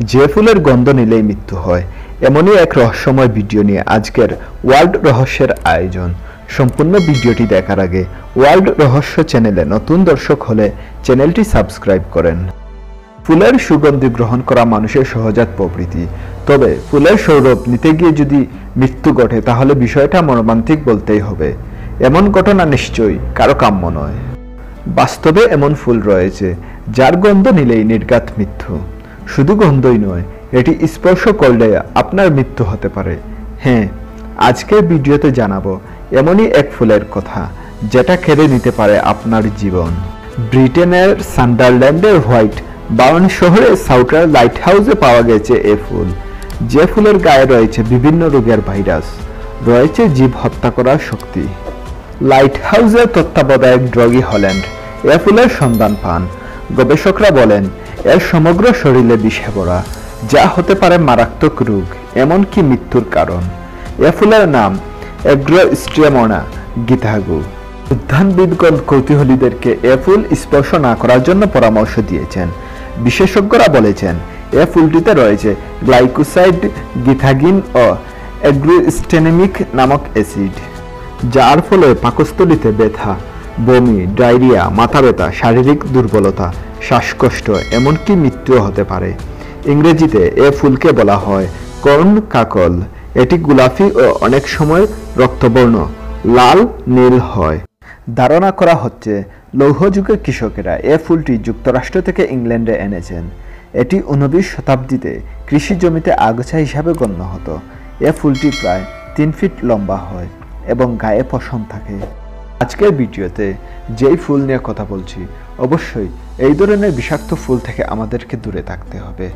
যে ফুলের গন্ধ নিলেই মৃত্যু হয়, এমনই এক রহস্যময় ভিডিও নিয়ে আজকের ওয়ার্ল্ড রহস্যের আয়োজন। সম্পূর্ণ ভিডিওটি দেখার আগে ওয়ার্ল্ড রহস্য চ্যানেলে নতুন দর্শক হলে চ্যানেলটি সাবস্ক্রাইব করেন। ফুলের সুগন্ধি গ্রহণ করা মানুষের সহজাত প্রবৃত্তি, তবে ফুলের সৌরভ নিতে গিয়ে যদি মৃত্যু ঘটে তাহলে বিষয়টা মর্মান্তিক বলতেই হবে। এমন ঘটনা নিশ্চয়ই কারো কাম্য নয়। বাস্তবে এমন ফুল রয়েছে যার গন্ধ নিলেই নির্ঘাত মৃত্যু। শুধু গন্ধই নয়, এটি স্পর্শ করলে আপনার মৃত্যু হতে পারে। হ্যাঁ, আজকের ভিডিওতে জানাবো এমনই এক ফুলের কথা যেটা কেড়ে নিতে পারে আপনার জীবন। ব্রিটেনের সান্ডারল্যান্ডের হোয়াইট বাউন শহরে সাউটার লাইট হাউসে পাওয়া গেছে এ ফুল। যে ফুলের গায়ে রয়েছে বিভিন্ন রোগের ভাইরাস, রয়েছে জীব হত্যা করার শক্তি। লাইট হাউসের তত্ত্বাবধায়ক ড্রগি হল্যান্ড এ ফুলের সন্ধান পান। গবেষকরা বলেন এর সমগ্র শরীরে বিষে ভরা, যা হতে পারে মারাত্মক রোগ, এমনকি মৃত্যুর কারণ। এ ফুলের নাম অ্যাগ্রোস্টেমোনা গিথাগু। উদ্যানবিদগণ কৌতূহলীদেরকে এ ফুল স্পর্শ না করার জন্য পরামর্শ দিয়েছেন। বিশেষজ্ঞরা বলেছেন এ ফুলটিতে রয়েছে গ্লাইকোসাইড, গিথাগিন ও অ্যাগ্রোস্টেমিক নামক অ্যাসিড, যার ফলে পাকস্থলীতে ব্যথা, বমি, ডায়রিয়া, মাথা ব্যথা, শারীরিক দুর্বলতা, শ্বাসকষ্ট, এমনকি মৃত্যুও হতে পারে। ইংরেজিতে এ ফুলকে বলা হয় কর্ন কাকল। এটি গোলাপি ও অনেক সময় রক্তবর্ণ, লাল নীল হয়। ধারণা করা হচ্ছে লৌহযুগের কৃষকেরা এ ফুলটি যুক্তরাষ্ট্র থেকে ইংল্যান্ডে এনেছেন। এটি 19 শতাব্দীতে কৃষি জমিতে আগাছা হিসাবে গণ্য হতো। এ ফুলটি প্রায় 3 ফিট লম্বা হয় এবং গায়ে পশম থাকে। আজকের ভিডিওতে যেই ফুল নিয়ে কথা বলছি, অবশ্যই এই ধরনের বিষাক্ত ফুল থেকে আমাদেরকে দূরে থাকতে হবে।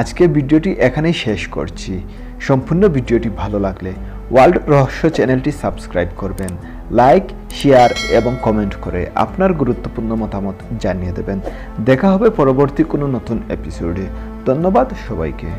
আজকের ভিডিওটি এখানেই শেষ করছি। সম্পূর্ণ ভিডিওটি ভালো লাগলে ওয়ার্ল্ড রহস্য চ্যানেলটি সাবস্ক্রাইব করবেন, লাইক, শেয়ার এবং কমেন্ট করে আপনার গুরুত্বপূর্ণ মতামত জানিয়ে দেবেন। দেখা হবে পরবর্তী কোনো নতুন এপিসোডে। ধন্যবাদ সবাইকে।